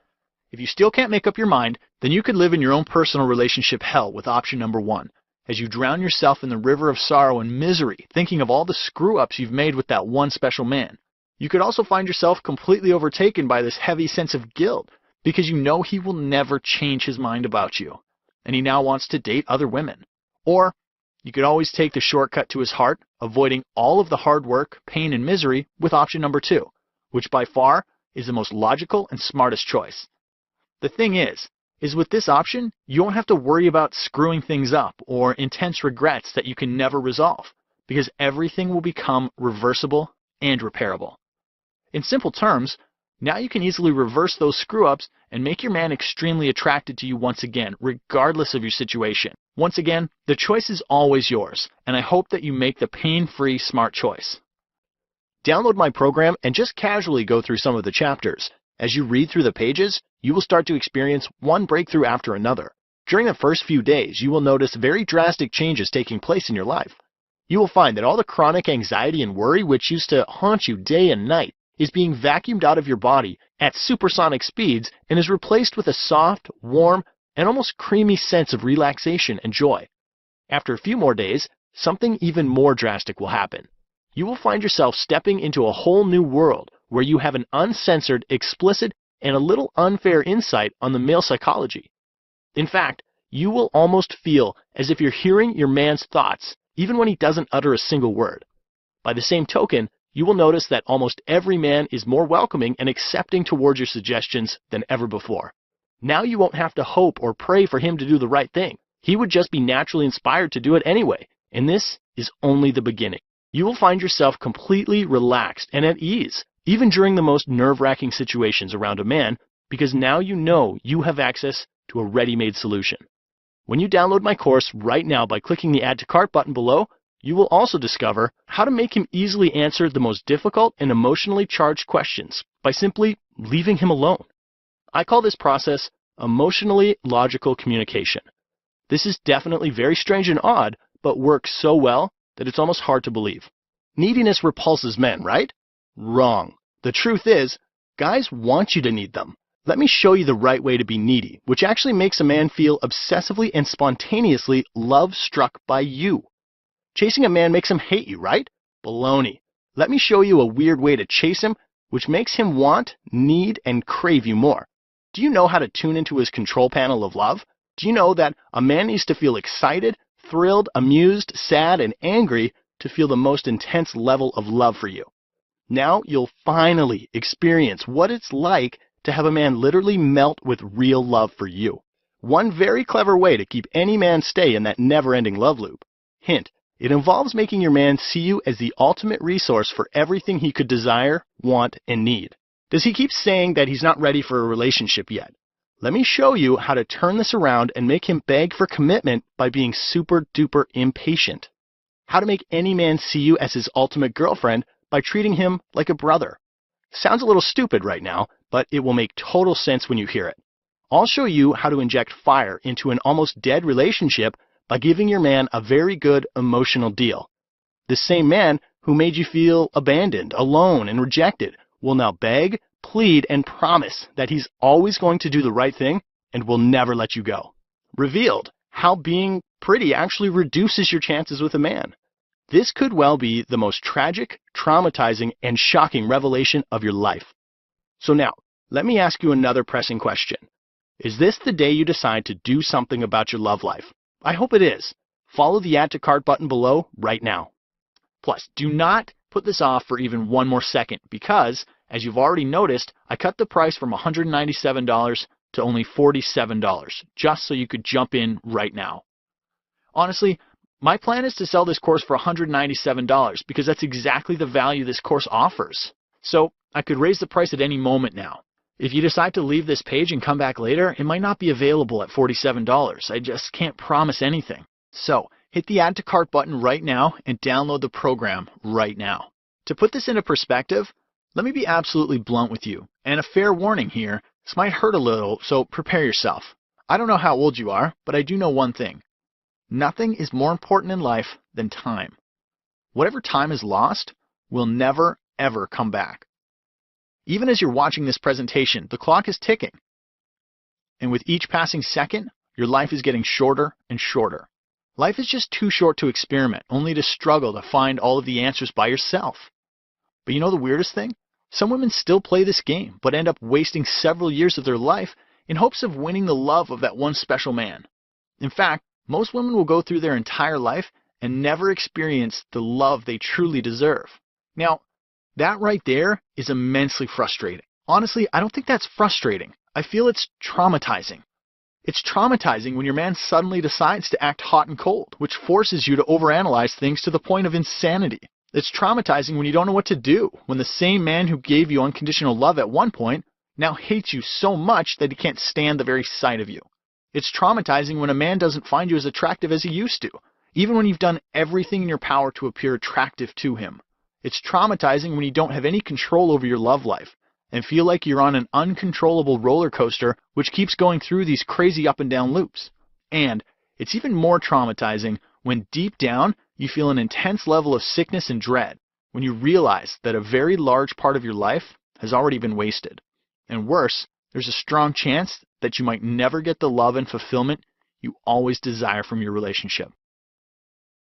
if you still can't make up your mind, then you could live in your own personal relationship hell with option number 1, as you drown yourself in the river of sorrow and misery thinking of all the screw-ups you've made with that one special man. You could also find yourself completely overtaken by this heavy sense of guilt because you know he will never change his mind about you, and he now wants to date other women. Or you could always take the shortcut to his heart, avoiding all of the hard work, pain, and misery with option number 2, which by far is the most logical and smartest choice. The thing is with this option, you won't have to worry about screwing things up or intense regrets that you can never resolve, because everything will become reversible and repairable. In simple terms, now you can easily reverse those screw-ups and make your man extremely attracted to you once again, regardless of your situation. Once again, the choice is always yours, and I hope that you make the pain-free, smart choice. Download my program and just casually go through some of the chapters. As you read through the pages, you will start to experience one breakthrough after another. During the first few days, you will notice very drastic changes taking place in your life. You will find that all the chronic anxiety and worry which used to haunt you day and night is being vacuumed out of your body at supersonic speeds and is replaced with a soft, warm, and almost creamy sense of relaxation and joy. After a few more days, something even more drastic will happen. You will find yourself stepping into a whole new world where you have an uncensored, explicit, and a little unfair insight on the male psychology. In fact, you will almost feel as if you're hearing your man's thoughts, even when he doesn't utter a single word. By the same token, you will notice that almost every man is more welcoming and accepting towards your suggestions than ever before. Now you won't have to hope or pray for him to do the right thing. He would just be naturally inspired to do it anyway, and this is only the beginning. You will find yourself completely relaxed and at ease, even during the most nerve-wracking situations around a man, because now you know you have access to a ready-made solution. When you download my course right now by clicking the Add to Cart button below, you will also discover how to make him easily answer the most difficult and emotionally charged questions by simply leaving him alone. I call this process emotionally logical communication. This is definitely very strange and odd, but works so well that it's almost hard to believe. Neediness repulses men, right? Wrong. The truth is, guys want you to need them. Let me show you the right way to be needy, which actually makes a man feel obsessively and spontaneously love-struck by you. Chasing a man makes him hate you, right? Baloney. Let me show you a weird way to chase him, which makes him want, need, and crave you more. Do you know how to tune into his control panel of love? Do you know that a man needs to feel excited, thrilled, amused, sad, and angry to feel the most intense level of love for you? Now you'll finally experience what it's like to have a man literally melt with real love for you. One very clever way to keep any man stay in that never-ending love loop. Hint, it involves making your man see you as the ultimate resource for everything he could desire, want, and need. Does he keep saying that he's not ready for a relationship yet? Let me show you how to turn this around and make him beg for commitment by being super duper impatient. How to make any man see you as his ultimate girlfriend by treating him like a brother. Sounds a little stupid right now, but it will make total sense when you hear it. I'll show you how to inject fire into an almost dead relationship by giving your man a very good emotional deal. The same man who made you feel abandoned, alone, and rejected will now beg, plead, and promise that he's always going to do the right thing and will never let you go. Revealed, how being pretty actually reduces your chances with a man. This could well be the most tragic, traumatizing, and shocking revelation of your life. So now, let me ask you another pressing question. Is this the day you decide to do something about your love life? I hope it is. Follow the Add to Cart button below right now. Plus, do not put this off for even one more second because, as you've already noticed, I cut the price from $197 to only $47, just so you could jump in right now. Honestly, my plan is to sell this course for $197 because that's exactly the value this course offers. So I could raise the price at any moment now. If you decide to leave this page and come back later, it might not be available at $47. I just can't promise anything. So hit the Add to Cart button right now and download the program right now. To put this into perspective, Let me be absolutely blunt with you, and a fair warning here, this might hurt a little, so prepare yourself. I don't know how old you are, but I do know one thing. Nothing is more important in life than time. Whatever time is lost will never, ever come back. Even as you're watching this presentation, the clock is ticking. And with each passing second, your life is getting shorter and shorter. Life is just too short to experiment, only to struggle to find all of the answers by yourself. But you know the weirdest thing? Some women still play this game, but end up wasting several years of their life in hopes of winning the love of that one special man. In fact, most women will go through their entire life and never experience the love they truly deserve. Now, that right there is immensely frustrating. Honestly, I don't think that's frustrating. I feel it's traumatizing. It's traumatizing when your man suddenly decides to act hot and cold, which forces you to overanalyze things to the point of insanity. It's traumatizing when you don't know what to do, when the same man who gave you unconditional love at one point now hates you so much that he can't stand the very sight of you. It's traumatizing when a man doesn't find you as attractive as he used to, even when you've done everything in your power to appear attractive to him. It's traumatizing when you don't have any control over your love life and feel like you're on an uncontrollable roller coaster which keeps going through these crazy up and down loops. And it's even more traumatizing when deep down you feel an intense level of sickness and dread when you realize that a very large part of your life has already been wasted. And worse, there's a strong chance that you might never get the love and fulfillment you always desire from your relationship.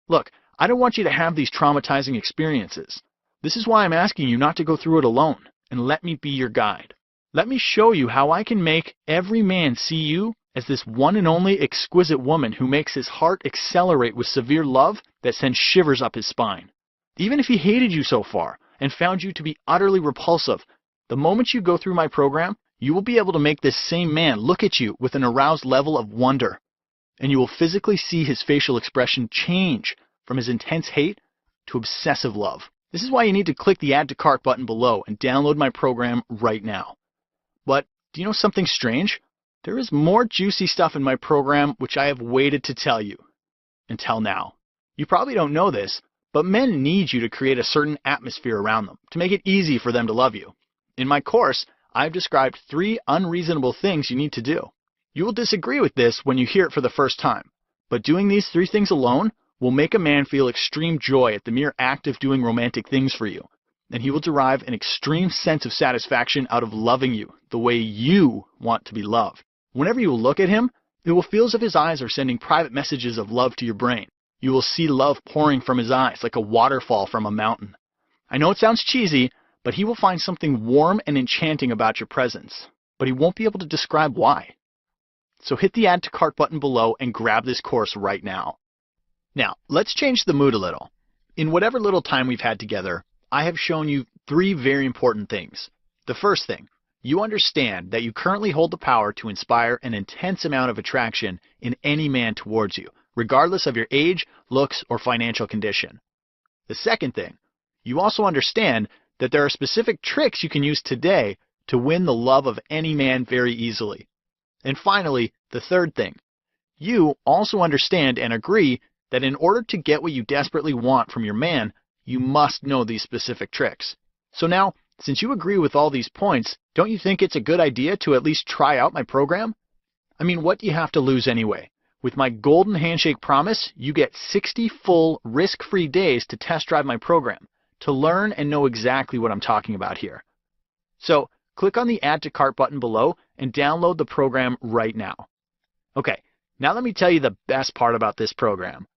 Look, I don't want you to have these traumatizing experiences. This is why I'm asking you not to go through it alone, and let me be your guide. Let me show you how I can make every man see you as this one and only exquisite woman who makes his heart accelerate with severe love that sends shivers up his spine. Even if he hated you so far and found you to be utterly repulsive, the moment you go through my program, you will be able to make this same man look at you with an aroused level of wonder, and you will physically see his facial expression change from his intense hate to obsessive love. This is why you need to click the Add to Cart button below and download my program right now. But do you know something strange? There is more juicy stuff in my program which I have waited to tell you. Until now. You probably don't know this, but men need you to create a certain atmosphere around them to make it easy for them to love you. In my course, I've described 3 unreasonable things you need to do. You will disagree with this when you hear it for the first time, but doing these 3 things alone will make a man feel extreme joy at the mere act of doing romantic things for you, and he will derive an extreme sense of satisfaction out of loving you the way you want to be loved. Whenever you look at him, it will feel as if his eyes are sending private messages of love to your brain. You will see love pouring from his eyes like a waterfall from a mountain. I know it sounds cheesy, but he will find something warm and enchanting about your presence, but he won't be able to describe why. So hit the Add to Cart button below and grab this course right now. Now, let's change the mood a little. In whatever little time we've had together, I have shown you 3 very important things. The first thing, you understand that you currently hold the power to inspire an intense amount of attraction in any man towards you, regardless of your age, looks, or financial condition. The second thing, you also understand that there are specific tricks you can use today to win the love of any man very easily. And finally, the third thing, you also understand and agree that in order to get what you desperately want from your man, you must know these specific tricks. So now, since you agree with all these points, don't you think it's a good idea to at least try out my program? I mean, what do you have to lose anyway? With my golden handshake promise, you get 60 full risk-free days to test drive my program, to learn and know exactly what I'm talking about here. So click on the Add to Cart button below and download the program right now. Okay, now let me tell you the best part about this program.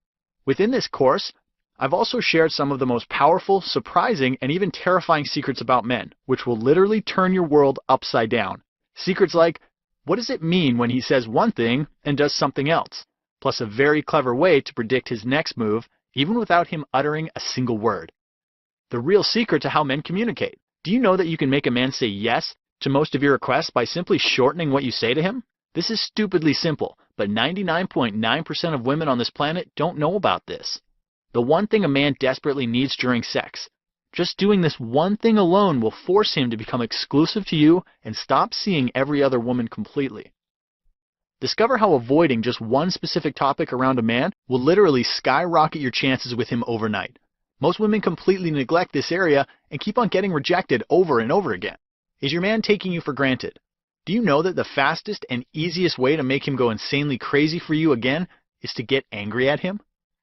Within this course, I've also shared some of the most powerful, surprising, and even terrifying secrets about men, which will literally turn your world upside down. Secrets like, what does it mean when he says one thing and does something else? Plus a very clever way to predict his next move, even without him uttering a single word. The real secret to how men communicate. Do you know that you can make a man say yes to most of your requests by simply shortening what you say to him? This is stupidly simple, but 99.9% of women on this planet don't know about this. The one thing a man desperately needs during sex. Just doing this one thing alone will force him to become exclusive to you and stop seeing every other woman completely. Discover how avoiding just one specific topic around a man will literally skyrocket your chances with him overnight. Most women completely neglect this area and keep on getting rejected over and over again. Is your man taking you for granted? Do you know that the fastest and easiest way to make him go insanely crazy for you again is to get angry at him?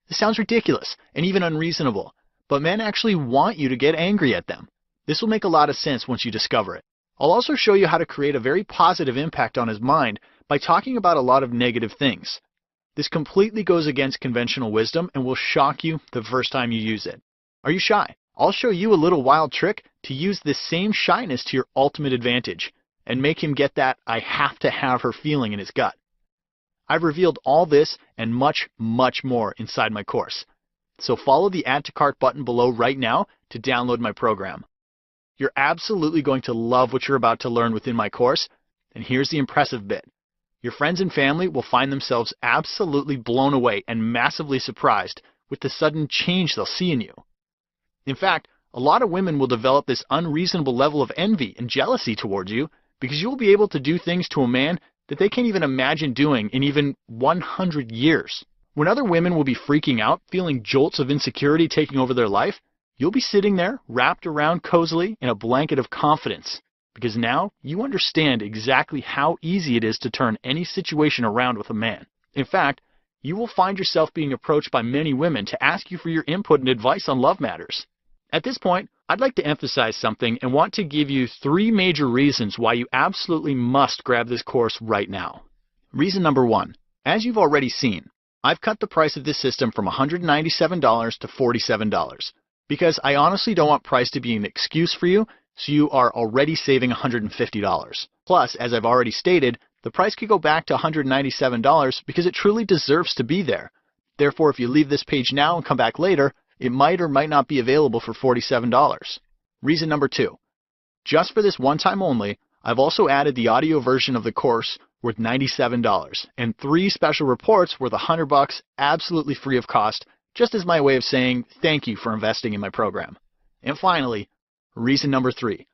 This sounds ridiculous and even unreasonable, but men actually want you to get angry at them. This will make a lot of sense once you discover it. I'll also show you how to create a very positive impact on his mind by talking about a lot of negative things. This completely goes against conventional wisdom and will shock you the first time you use it. Are you shy? I'll show you a little wild trick to use this same shyness to your ultimate advantage and make him get that I have to have her feeling in his gut. I've revealed all this and much, much more inside my course. So follow the Add to Cart button below right now to download my program. You're absolutely going to love what you're about to learn within my course, and here's the impressive bit. Your friends and family will find themselves absolutely blown away and massively surprised with the sudden change they'll see in you. In fact, a lot of women will develop this unreasonable level of envy and jealousy towards you because you will be able to do things to a man that they can't even imagine doing in even 100 years. When other women will be freaking out, feeling jolts of insecurity taking over their life, you'll be sitting there wrapped around cozily in a blanket of confidence because now you understand exactly how easy it is to turn any situation around with a man. In fact, you will find yourself being approached by many women to ask you for your input and advice on love matters. At this point, I'd like to emphasize something and want to give you 3 major reasons why you absolutely must grab this course right now. Reason number 1. As you've already seen, I've cut the price of this system from $197 to $47 because I honestly don't want price to be an excuse for you, so you are already saving $150. Plus, as I've already stated, the price could go back to $197 because it truly deserves to be there. Therefore, if you leave this page now and come back later, it might or might not be available for $47. Reason number 2. Just for this one time only, I've also added the audio version of the course worth $97 and 3 special reports worth $100 absolutely free of cost, just as my way of saying thank you for investing in my program. And finally, reason number 3.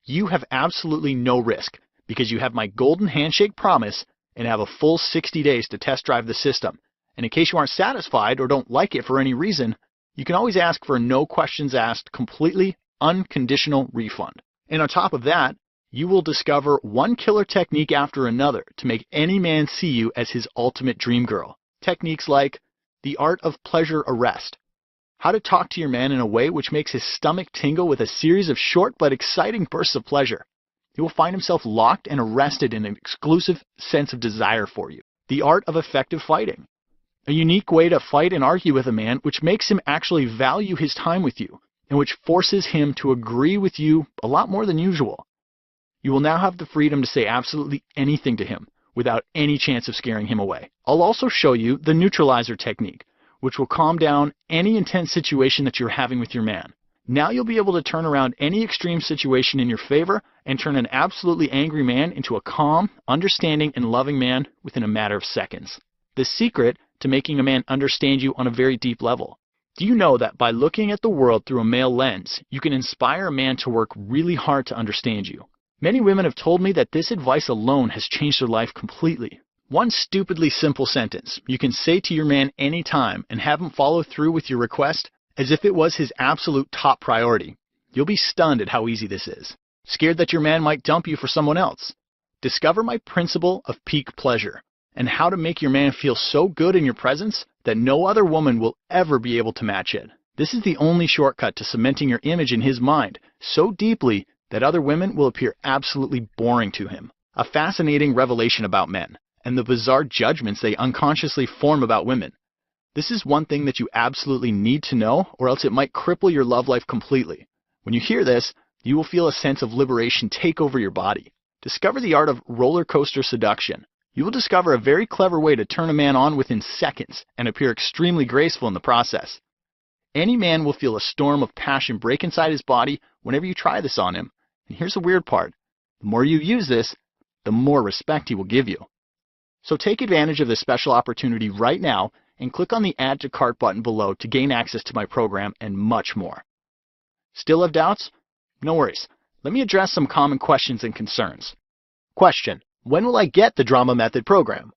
You have absolutely no risk because you have my golden handshake promise and have a full 60 days to test drive the system. And in case you aren't satisfied or don't like it for any reason, you can always ask for a no questions asked, completely unconditional refund. And on top of that, you will discover one killer technique after another to make any man see you as his ultimate dream girl. Techniques like the art of pleasure arrest, how to talk to your man in a way which makes his stomach tingle with a series of short but exciting bursts of pleasure. He will find himself locked and arrested in an exclusive sense of desire for you. The art of effective fighting, a unique way to fight and argue with a man which makes him actually value his time with you and which forces him to agree with you a lot more than usual. You will now have the freedom to say absolutely anything to him without any chance of scaring him away. I'll also show you the neutralizer technique, which will calm down any intense situation that you're having with your man. Now you'll be able to turn around any extreme situation in your favor and turn an absolutely angry man into a calm, understanding, and loving man within a matter of seconds. The secret to making a man understand you on a very deep level. Do you know that by looking at the world through a male lens, you can inspire a man to work really hard to understand you? Many women have told me that this advice alone has changed their life completely. One stupidly simple sentence you can say to your man anytime and have him follow through with your request as if it was his absolute top priority. You'll be stunned at how easy this is. Scared that your man might dump you for someone else? Discover my principle of peak pleasure and how to make your man feel so good in your presence that no other woman will ever be able to match it. This is the only shortcut to cementing your image in his mind so deeply that other women will appear absolutely boring to him. A fascinating revelation about men and the bizarre judgments they unconsciously form about women. This is one thing that you absolutely need to know, or else it might cripple your love life completely. When you hear this, you will feel a sense of liberation take over your body. Discover the art of roller coaster seduction. You will discover a very clever way to turn a man on within seconds and appear extremely graceful in the process. Any man will feel a storm of passion break inside his body whenever you try this on him. And here's the weird part. The more you use this, the more respect he will give you. So take advantage of this special opportunity right now and click on the Add to Cart button below to gain access to my program and much more. Still have doubts? No worries. Let me address some common questions and concerns. Question: when will I get the Drama Method program?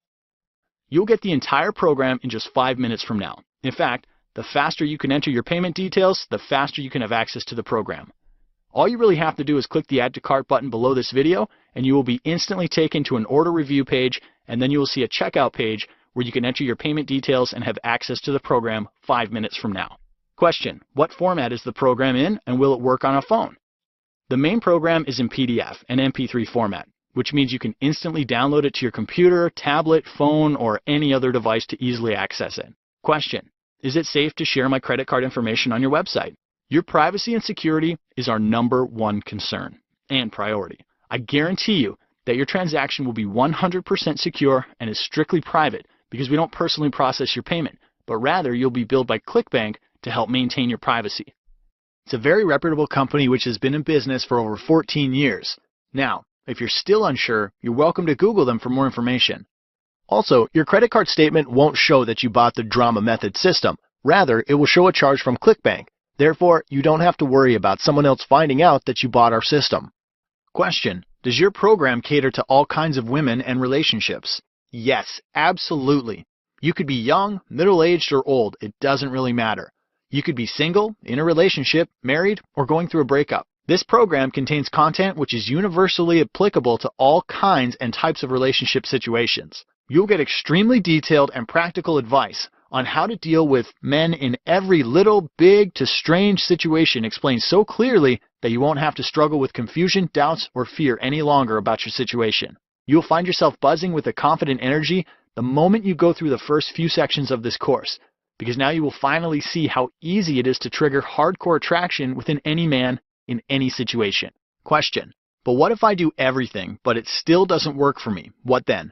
You'll get the entire program in just 5 minutes from now. In fact, The faster you can enter your payment details, the faster you can have access to the program. All you really have to do is click the Add to Cart button below this video, and you will be instantly taken to an order review page, and then you will see a checkout page where you can enter your payment details and have access to the program 5 minutes from now. Question: what format is the program in, and will it work on a phone? The main program is in PDF and MP3 format, which means you can instantly download it to your computer, tablet, phone, or any other device to easily access it. Question: is it safe to share my credit card information on your website? Your privacy and security is our #1 concern and priority. I guarantee you that your transaction will be 100% secure and is strictly private because we don't personally process your payment, but rather you'll be billed by ClickBank to help maintain your privacy. It's a very reputable company which has been in business for over 14 years. Now, if you're still unsure, you're welcome to Google them for more information. Also, your credit card statement won't show that you bought the Drama Method system. Rather, it will show a charge from ClickBank. Therefore, you don't have to worry about someone else finding out that you bought our system. Question: does your program cater to all kinds of women and relationships? Yes, absolutely. You could be young, middle-aged, or old. It doesn't really matter. You could be single, in a relationship, married, or going through a breakup. This program contains content which is universally applicable to all kinds and types of relationship situations. You'll get extremely detailed and practical advice on how to deal with men in every little, big to strange situation explained so clearly that you won't have to struggle with confusion, doubts, or fear any longer about your situation. You'll find yourself buzzing with a confident energy the moment you go through the first few sections of this course, because now you will finally see how easy it is to trigger hardcore attraction within any man in any situation. Question: but what if I do everything, but it still doesn't work for me? What then?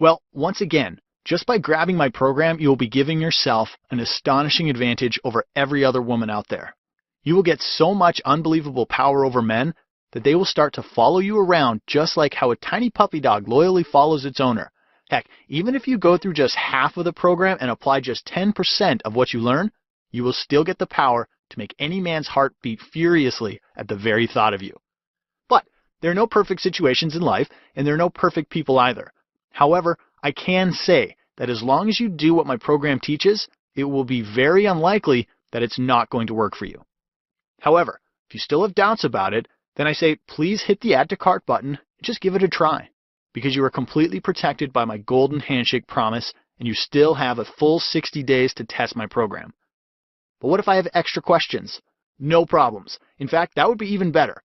Well, once again, just by grabbing my program, you will be giving yourself an astonishing advantage over every other woman out there. You will get so much unbelievable power over men that they will start to follow you around just like how a tiny puppy dog loyally follows its owner. Heck, even if you go through just half of the program and apply just 10% of what you learn, you will still get the power to make any man's heart beat furiously at the very thought of you. But there are no perfect situations in life, and there are no perfect people either. However, I can say that as long as you do what my program teaches, it will be very unlikely that it's not going to work for you. However, if you still have doubts about it, then I say please hit the Add to Cart button and just give it a try, because you are completely protected by my golden handshake promise, and you still have a full 60 days to test my program. But what if I have extra questions? No problems. In fact, that would be even better.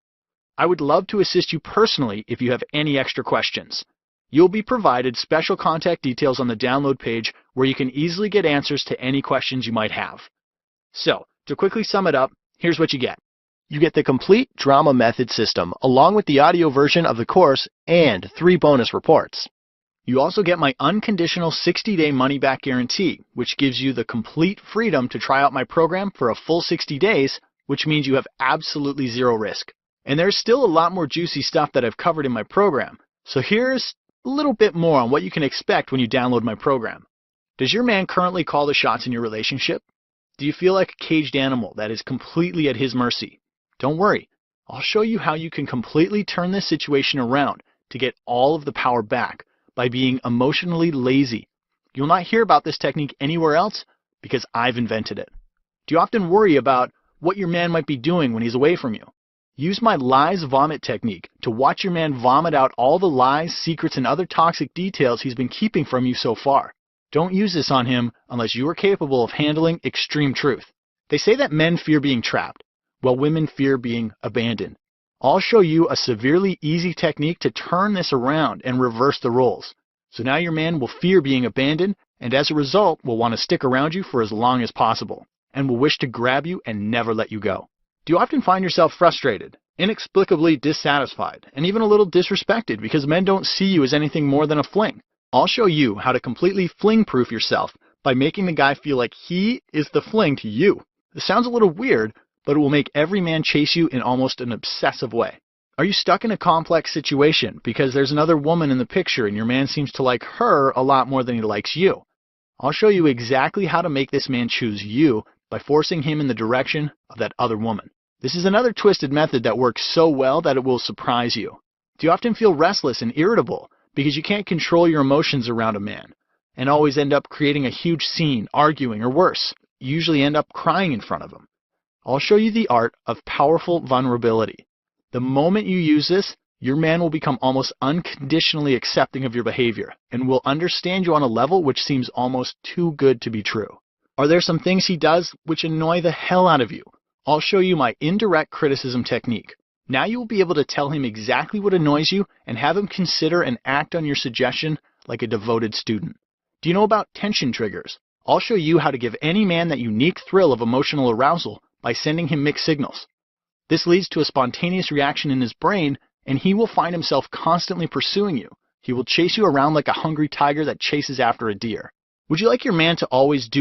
I would love to assist you personally if you have any extra questions. You'll be provided special contact details on the download page where you can easily get answers to any questions you might have. So, to quickly sum it up, here's what you get. You get the complete Drama Method system along with the audio version of the course and 3 bonus reports. You also get my unconditional 60-day money-back guarantee, which gives you the complete freedom to try out my program for a full 60 days, which means you have absolutely zero risk. And there's still a lot more juicy stuff that I've covered in my program. So here's a little bit more on what you can expect when you download my program. Does your man currently call the shots in your relationship? Do you feel like a caged animal that is completely at his mercy? Don't worry. I'll show you how you can completely turn this situation around to get all of the power back by being emotionally lazy. You'll not hear about this technique anywhere else because I've invented it. Do you often worry about what your man might be doing when he's away from you? Use my lies vomit technique to watch your man vomit out all the lies, secrets, and other toxic details he's been keeping from you so far. Don't use this on him unless you are capable of handling extreme truth. They say that men fear being trapped, while women fear being abandoned. I'll show you a severely easy technique to turn this around and reverse the roles. So now your man will fear being abandoned, and as a result will want to stick around you for as long as possible, and will wish to grab you and never let you go. Do you often find yourself frustrated, inexplicably dissatisfied, and even a little disrespected because men don't see you as anything more than a fling? I'll show you how to completely fling-proof yourself by making the guy feel like he is the fling to you. This sounds a little weird, but it will make every man chase you in almost an obsessive way. Are you stuck in a complex situation because there's another woman in the picture and your man seems to like her a lot more than he likes you? I'll show you exactly how to make this man choose you by forcing him in the direction of that other woman. This is another twisted method that works so well that it will surprise you. Do you often feel restless and irritable because you can't control your emotions around a man and always end up creating a huge scene, arguing, or worse? usually end up crying in front of him. I'll show you the art of powerful vulnerability. The moment you use this, your man will become almost unconditionally accepting of your behavior and will understand you on a level which seems almost too good to be true. Are there some things he does which annoy the hell out of you? I'll show you my indirect criticism technique. Now you will be able to tell him exactly what annoys you and have him consider and act on your suggestion like a devoted student. Do you know about tension triggers? I'll show you how to give any man that unique thrill of emotional arousal by sending him mixed signals. This leads to a spontaneous reaction in his brain, and he will find himself constantly pursuing you. He will chase you around like a hungry tiger that chases after a deer. Would you like your man to always do